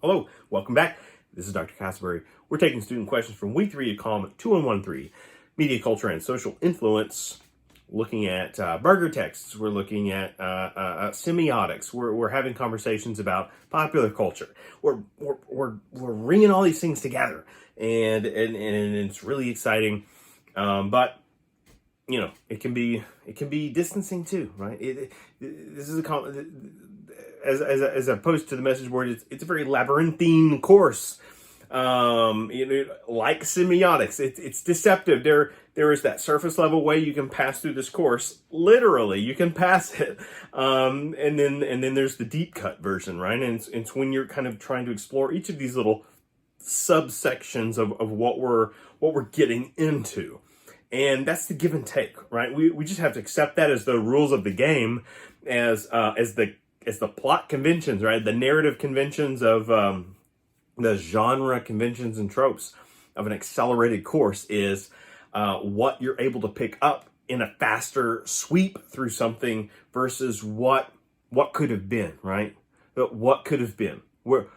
Hello, welcome back. This is Dr. Castleberry. We're taking student questions from week 3 of column 2113, Media, Culture, and Social Influence, looking at burger texts. We're looking at semiotics. We're having conversations about popular culture. We're ringing all these things together, and it's really exciting. But you know, it can be distancing too, right? This is as opposed to the message board, it's a very labyrinthine course. Like semiotics, it's deceptive. There is that surface level way you can pass through this course. Literally, you can pass it, and then there's the deep cut version, right? And it's when you're kind of trying to explore each of these little subsections of what we're getting into. And that's the give and take, right? We just have to accept that as the rules of the game, as the plot conventions, right? The narrative conventions of the genre conventions and tropes of an accelerated course is what you're able to pick up in a faster sweep through something versus what could have been, right? What could have been, where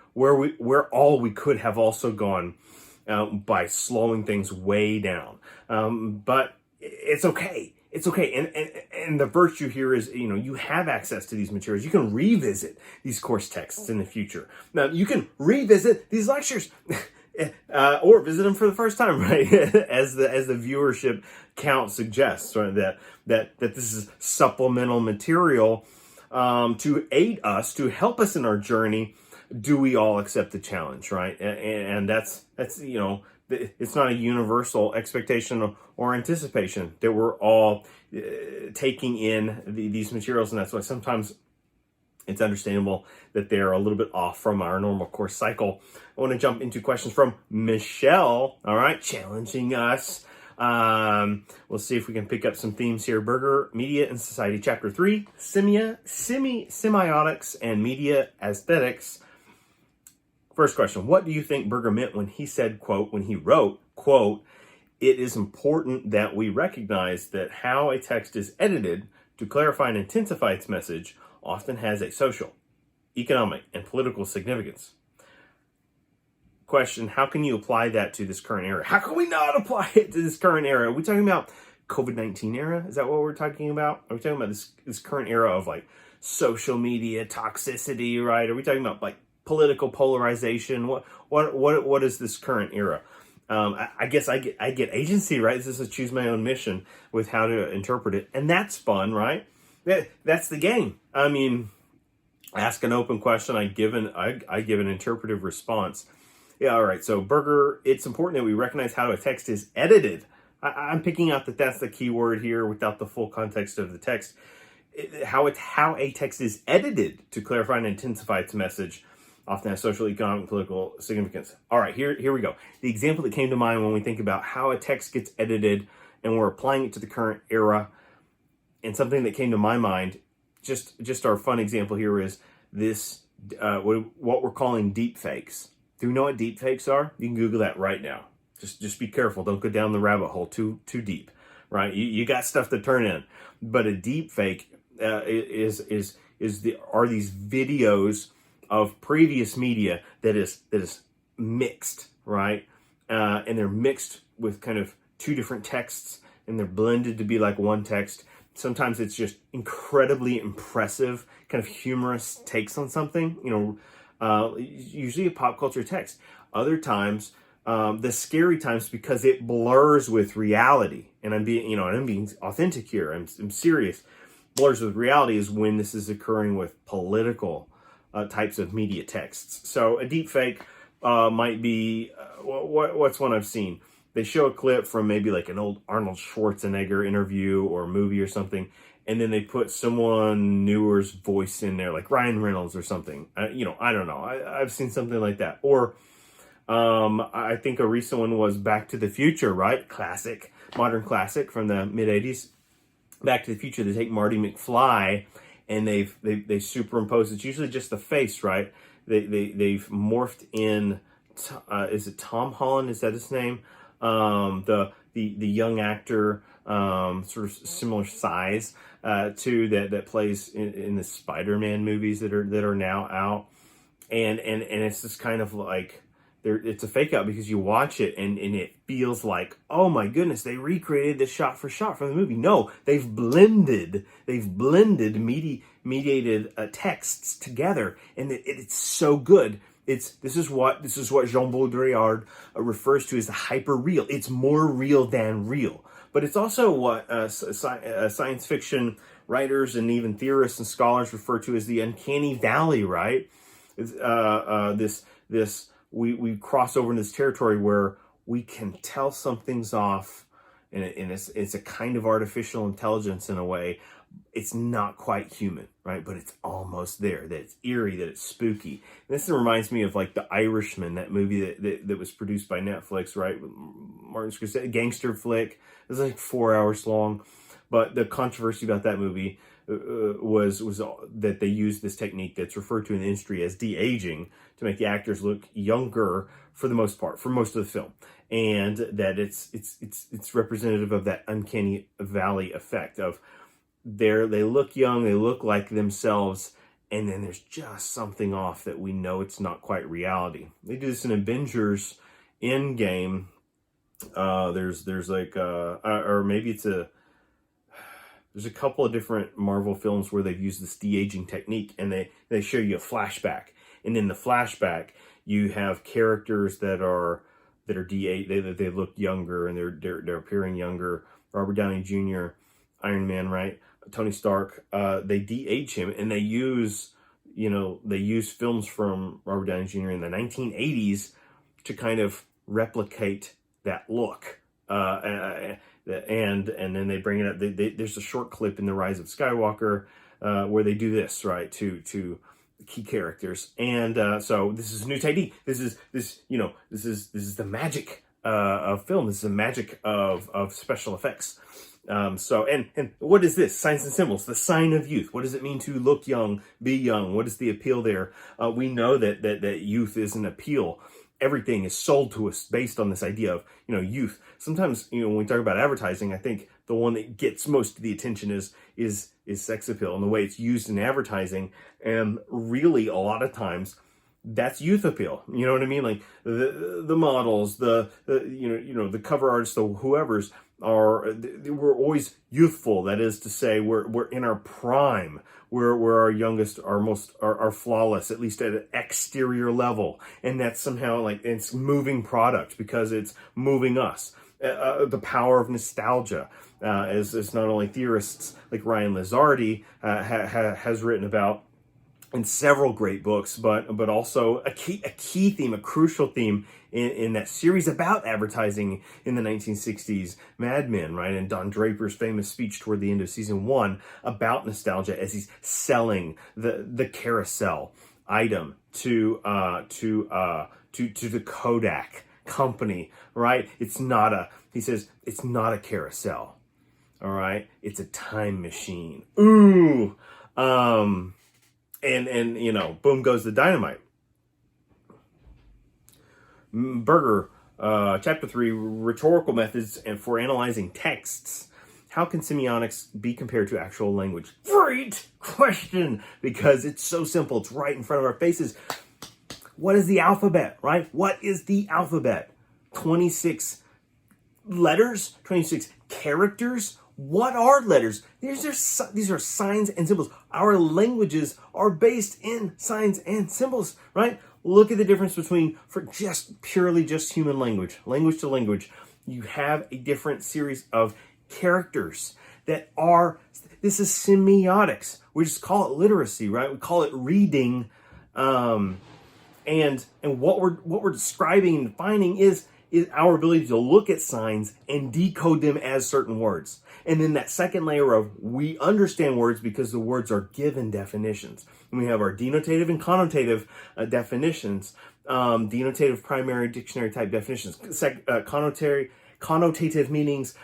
all we could have also gone by slowing things way down. But it's okay. It's okay. And the virtue here is, you have access to these materials. You can revisit these course texts in the future. Now, you can revisit these lectures or visit them for the first time, right? as the viewership count suggests, right? That this is supplemental material to aid us, to help us in our journey. Do we all accept the challenge, right? And that's it's not a universal expectation or anticipation that we're all taking in these materials, and that's why sometimes it's understandable that they're a little bit off from our normal course cycle. I want to jump into questions from Michelle, all right, challenging us. We'll see if we can pick up some themes here. Burger, Media and Society, Chapter 3, Semiotics and Media Aesthetics. First question, what do you think Burger meant when he said, quote, when he wrote, quote, it is important that we recognize that how a text is edited to clarify and intensify its message often has a social, economic, and political significance. Question, how can you apply that to this current era? How can we not apply it to this current era? Are we talking about COVID-19 era? Is that what we're talking about? Are we talking about this current era of like social media toxicity, right? Are we talking about like political polarization? What is this current era? I guess I get agency, right? This is a choose my own mission with how to interpret it, and that's fun, right? That's the game. I mean, ask an open question. I give an interpretive response. Yeah, all right. So Burger, it's important that we recognize how a text is edited. I'm picking out that that's the key word here without the full context of the text. How a text is edited to clarify and intensify its message often has social, economic, and political significance. All right, here we go. The example that came to mind when we think about how a text gets edited and we're applying it to the current era, and something that came to my mind, just our fun example here is this, what we're calling deep fakes. Do you know what deep fakes are? You can Google that right now. Just be careful. Don't go down the rabbit hole too deep, right? You got stuff to turn in. But a deep fake are these videos of previous media that is mixed, right? And they're mixed with kind of two different texts, and they're blended to be like one text. Sometimes it's just incredibly impressive, kind of humorous takes on something, usually a pop culture text. Other times, the scary times, because it blurs with reality, and I'm being authentic here. I'm serious. Blurs with reality is when this is occurring with political types of media texts. So a deep fake might be, what's one I've seen? They show a clip from maybe like an old Arnold Schwarzenegger interview or movie or something, and then they put someone newer's voice in there, like Ryan Reynolds or something. I don't know. I've seen something like that. Or I think a recent one was Back to the Future, right? Classic, modern classic from the mid-'80s. Back to the Future, they take Marty McFly and they superimpose. It's usually just the face, right? They've morphed in. Is it Tom Holland? Is that his name? The young actor, sort of similar size to that plays in the Spider-Man movies that are now out. and it's just kind of like it's a fake out because you watch it and it feels like, oh my goodness, they recreated this shot for shot from the movie. No, they've blended mediated texts together, and it's so good. This is what Jean Baudrillard refers to as the hyper real. It's more real than real, but it's also what science fiction writers and even theorists and scholars refer to as the uncanny valley. Right? We cross over in this territory where we can tell something's off, and it's a kind of artificial intelligence in a way. It's not quite human, right? But it's almost there. That it's eerie, that it's spooky. And this reminds me of like The Irishman, that movie that was produced by Netflix, right? With Martin Scorsese, gangster flick. It was like 4 hours long. But the controversy about that movie was that they used this technique that's referred to in the industry as de-aging to make the actors look younger for the most part, for most of the film, and that it's representative of that uncanny valley effect of they look young, they look like themselves, and then there's just something off that we know it's not quite reality. They do this in Avengers Endgame. There's like or maybe it's there's a couple of different Marvel films where they've used this de-aging technique, and they show you a flashback. And in the flashback, you have characters that are de-aged, they look younger, and they're appearing younger. Robert Downey Jr., Iron Man, right? Tony Stark, they de-age him, and they use films from Robert Downey Jr. in the 1980s to kind of replicate that look. And then they bring it up. There's a short clip in The Rise of Skywalker where they do this, right, to key characters. And so this is a new technique. This is the magic of film. This is the magic of special effects. So what is this? Signs and symbols, the sign of youth. What does it mean to look young, be young? What is the appeal there? We know that youth is an appeal. Everything is sold to us based on this idea of, youth. Sometimes, when we talk about advertising, I think the one that gets most of the attention is sex appeal and the way it's used in advertising. And really, a lot of times, that's youth appeal. You know what I mean? Like the models, the cover artists, the whoever's we're always youthful. That is to say, we're in our prime. We're our youngest, our flawless, at least at an exterior level. And that's somehow like it's moving product because it's moving us. The power of nostalgia, as not only theorists like Ryan Lizardi has written about in several great books, but also a key theme, a crucial theme in that series about advertising in the 1960s, Mad Men, right? And Don Draper's famous speech toward the end of season 1 about nostalgia as he's selling the carousel item to the Kodak company, right? He says, it's not a carousel, all right? It's a time machine. Ooh. And boom goes the dynamite. Berger, chapter 3, rhetorical methods and for analyzing texts. How can semiotics be compared to actual language? Great question, because it's so simple. It's right in front of our faces. What is the alphabet, right? What is the alphabet? 26 letters, 26 characters. What are letters? These are signs and symbols. Our languages are based in signs and symbols, right? Look at the difference between, for just purely human language to language, you have a different series of characters that are, this is semiotics. We just call it literacy, right? We call it reading. And what we're describing and defining is our ability to look at signs and decode them as certain words. And then that second layer of we understand words because the words are given definitions. And we have our denotative and connotative definitions, denotative primary dictionary type definitions, connotative meanings,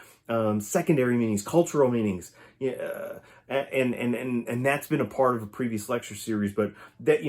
secondary meanings, cultural meanings. And that's been a part of a previous lecture series, but that,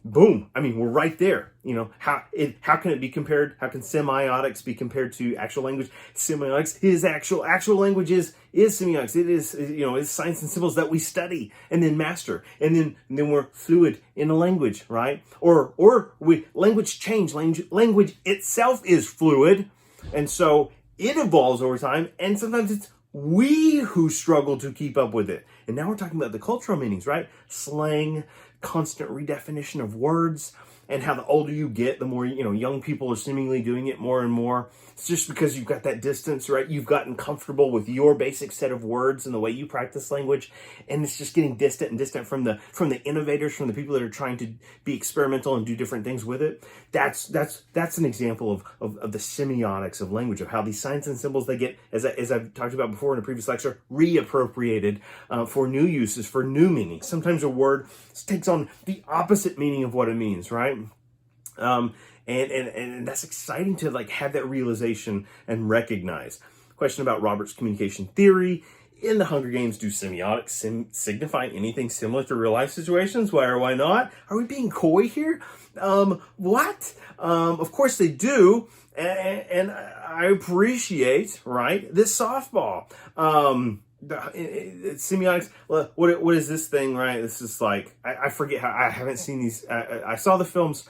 boom. I mean, we're right there. How can it be compared? How can semiotics be compared to actual language? Semiotics is actual language is semiotics. It is, it's signs and symbols that we study and then master, and then we're fluid in a language, right? Or language change. Language itself is fluid, and so it evolves over time, and sometimes it's we who struggle to keep up with it. And now we're talking about the cultural meanings, right? Slang, constant redefinition of words, and how the older you get, the more, young people are seemingly doing it more and more. It's just because you've got that distance, right? You've gotten comfortable with your basic set of words and the way you practice language, and it's just getting distant from the innovators, from the people that are trying to be experimental and do different things with it. That's an example of the semiotics of language, of how these signs and symbols, they get, as I've talked about before in a previous lecture, reappropriated for new uses, for new meanings. Sometimes a word takes on the opposite meaning of what it means, right? And that's exciting to have that realization and recognize. Question about Robert's communication theory. In the Hunger Games, do semiotics signify anything similar to real life situations? Why or why not? Are we being coy here? What? Of course they do. And I appreciate, right, this softball. Semiotics, what is this thing, right? This is I forget how, I haven't seen these. I saw the films,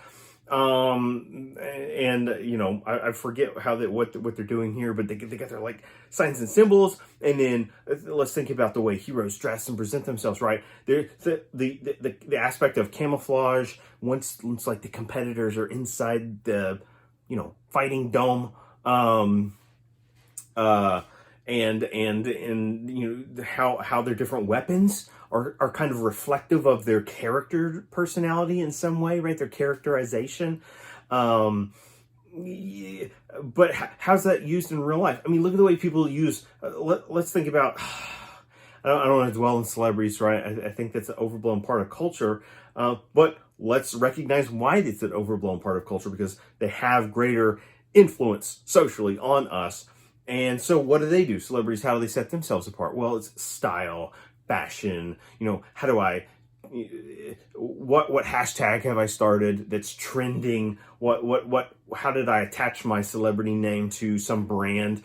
and I forget what they're doing here, but they got their signs and symbols, and then let's think about the way heroes dress and present themselves, right? The aspect of camouflage once the competitors are inside the fighting dome, and how their different weapons are kind of reflective of their character personality in some way, right? Their characterization. But how's that used in real life? I mean, look at the way people use. Let's think about. I don't want to dwell on celebrities, right? I think that's an overblown part of culture. But let's recognize why it's an overblown part of culture, because they have greater influence socially on us. And so what do? Celebrities, how do they set themselves apart? Well, it's style, fashion, how do I, what hashtag have I started that's trending? How did I attach my celebrity name to some brand?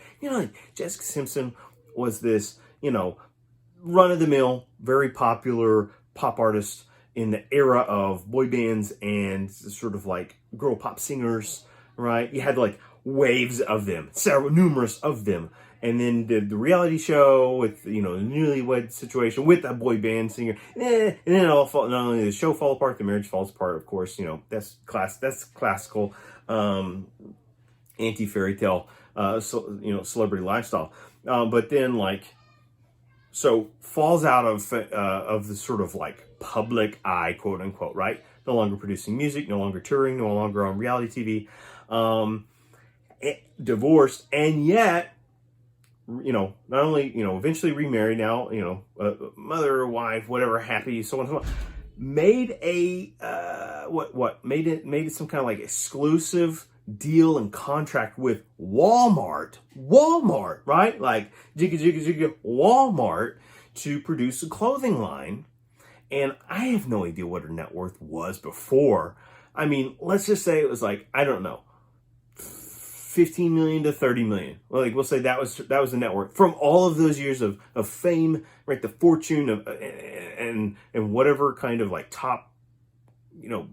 Jessica Simpson was this, run-of-the-mill, very popular pop artist in the era of boy bands and sort of girl pop singers, right? You had waves of them, numerous of them. And then did the reality show with, the newlywed situation with a boy band singer. And then it all not only the show fall apart, the marriage falls apart, of course, that's classical, anti-fairy tale, celebrity lifestyle. But then so falls out of the sort of public eye, quote unquote, right? No longer producing music, no longer touring, no longer on reality TV, divorced, and yet, not only, eventually remarried now, mother or wife, whatever, happy, so on and so on, made made it some kind of exclusive deal and contract with Walmart, right? Jigga, Walmart, to produce a clothing line. And I have no idea what her net worth was before. I mean, let's just say it was I don't know, 15 million to 30 million. Well, we'll say that was the net worth from all of those years of fame, right? The fortune of and whatever kind of top,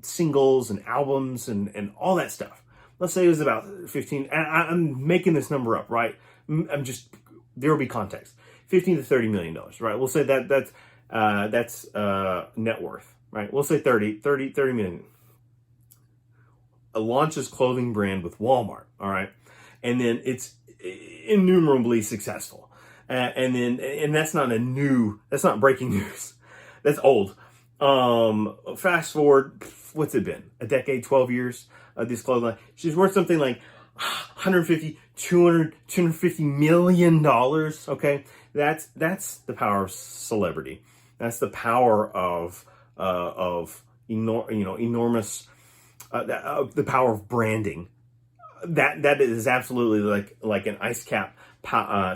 singles and albums and all that stuff. Let's say it was about 15. And I'm making this number up, right? There will be context. 15 to 30 million dollars, right? We'll say that's net worth, right? We'll say 30 million. Launches clothing brand with Walmart, all right, and then it's innumerably successful, and that's not breaking news, that's old. Fast forward, what's it been, a decade, 12 years of this clothing line? She's worth something like 150, 200, 250 million dollars. Okay, that's the power of celebrity. That's the power of enormous. The power of branding. that is absolutely like an ice cap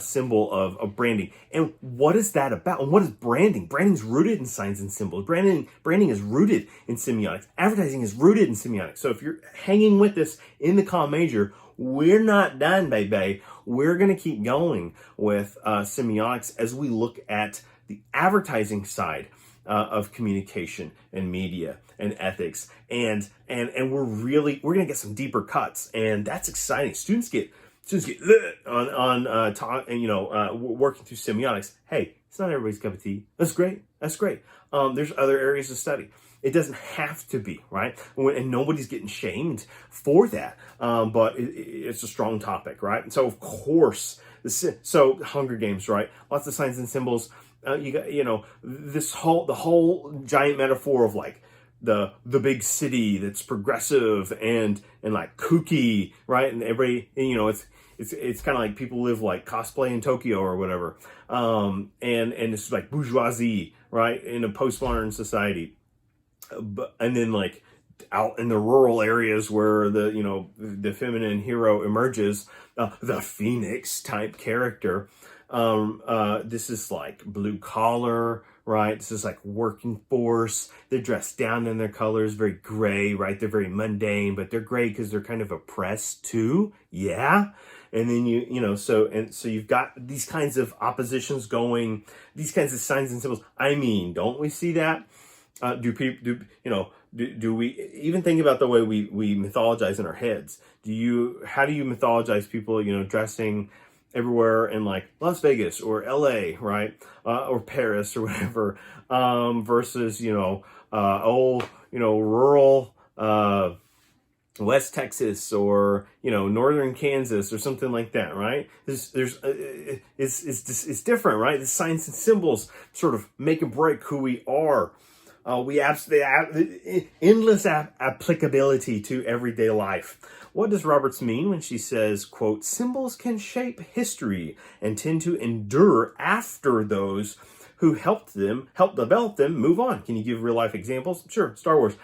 symbol of branding. And what is that about? And what is branding? Branding's rooted in signs and symbols. Branding is rooted in semiotics. Advertising is rooted in semiotics. So if you're hanging with us in the comm major, we're not done, baby. We're going to keep going with semiotics as we look at the advertising side of communication and media and ethics, and we're going to get some deeper cuts, and that's exciting. Students get on working through semiotics. Hey, it's not everybody's cup of tea. That's great. There's other areas to study. It doesn't have to be, right? And nobody's getting shamed for that. But it's a strong topic, right? And so, of course, so Hunger Games, right? Lots of signs and symbols. You got, the whole giant metaphor of like the big city that's progressive and like kooky, right? And everybody, it's kind of like people live like cosplay in Tokyo or whatever. And it's like bourgeoisie, right? In a postmodern society. And then like out in the rural areas where the feminine hero emerges, the Phoenix type character. This is like blue collar, right? This is like working force. They're dressed down in their colors, very gray, right? They're very mundane, but they're gray because they're kind of oppressed too. Yeah. And then so you've got these kinds of oppositions going, these kinds of signs and symbols. I mean, don't we see that? Do we even think about the way we mythologize in our heads? How do you mythologize people, dressing everywhere in like Las Vegas or LA, right? Or Paris or whatever, versus, rural, West Texas or, northern Kansas or something like that, right? It's different, right? The signs and symbols sort of make and break who we are. We absolutely endless applicability to everyday life. What does Roberts mean when she says, quote, symbols can shape history and tend to endure after those who helped develop them move on? Can you give real life examples? Sure. Star Wars.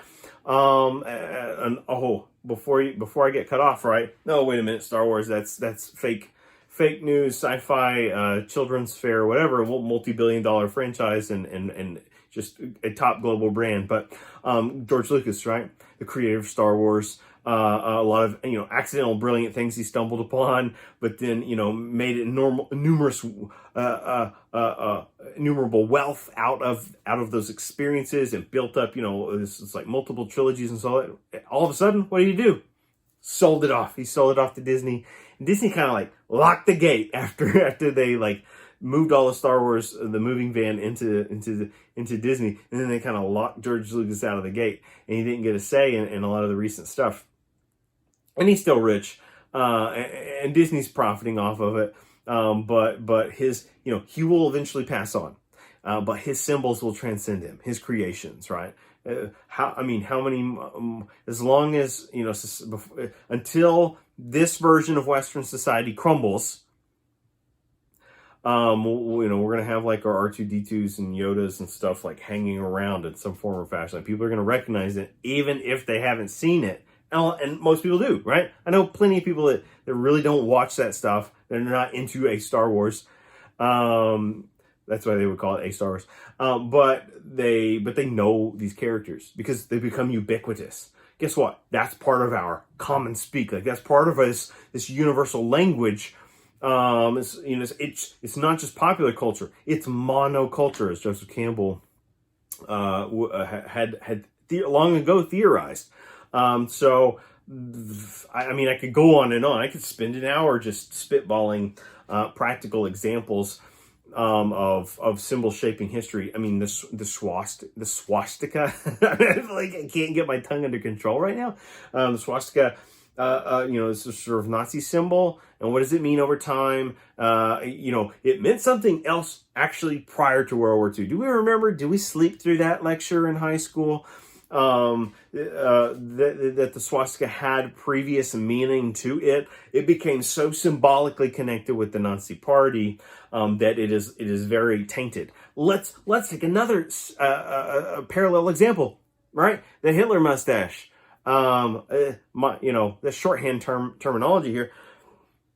Before I get cut off, right? No, wait a minute. Star Wars. That's fake news, sci-fi, children's fare, whatever, multi-billion-dollar franchise and just a top global brand. But George Lucas, right? The creator of Star Wars, a lot of accidental brilliant things he stumbled upon, but then made it innumerable wealth out of those experiences and built up it's like multiple trilogies and so on. All of a sudden, what did he do? Sold it off. He sold it off to Disney. And Disney kind of like locked the gate after they like moved all the Star Wars, the moving van into Disney, and then they kind of locked George Lucas out of the gate, and he didn't get a say in a lot of the recent stuff. And he's still rich, and Disney's profiting off of it. But his, he will eventually pass on, but his symbols will transcend him, his creations, right? How many, as long as, until this version of Western society crumbles, we're going to have like our R2-D2s and Yodas and stuff like hanging around in some form or fashion. Like, people are going to recognize it even if they haven't seen it. And most people do, right? I know plenty of people that really don't watch that stuff. They're not into a Star Wars. That's why they would call it a Star Wars. But they know these characters because they become ubiquitous. Guess what? That's part of our common speak. Like, that's part of this universal language. It's not just popular culture; it's monoculture, as Joseph Campbell had long ago theorized. So I could go on and on. I could spend an hour just spitballing practical examples of symbols shaping history. I mean, the swastika. I can't get my tongue under control right now. The swastika. It's a sort of Nazi symbol. And what does it mean over time? It meant something else actually prior to World War II. Do we remember? Did we sleep through that lecture in high school? That the swastika had previous meaning to it. It became so symbolically connected with the Nazi Party that it is very tainted. Let's take another parallel example, right? The Hitler mustache. The shorthand terminology here.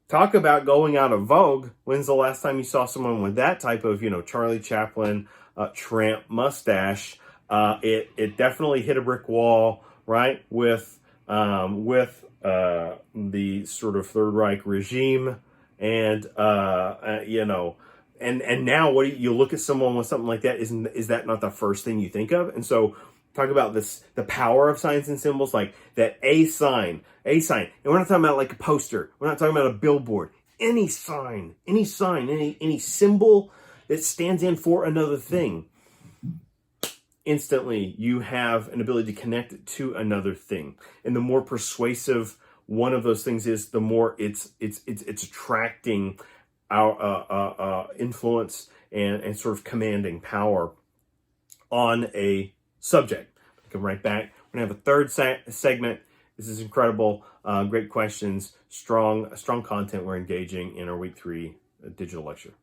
Talk about going out of vogue. When's the last time you saw someone with that type of, Charlie Chaplin, tramp mustache? It definitely hit a brick wall, right? With the sort of Third Reich regime, and and now you look at someone with something like that? Is that not the first thing you think of? And so talk about the power of signs and symbols, like that a sign, and we're not talking about like a poster. We're not talking about a billboard. Any sign, any symbol that stands in for another thing. Instantly, you have an ability to connect it to another thing, and the more persuasive one of those things is, the more it's attracting our influence and sort of commanding power on a subject. Come right back. We're gonna have a third segment. This is incredible. Great questions, strong content we're engaging in our week 3 digital lecture.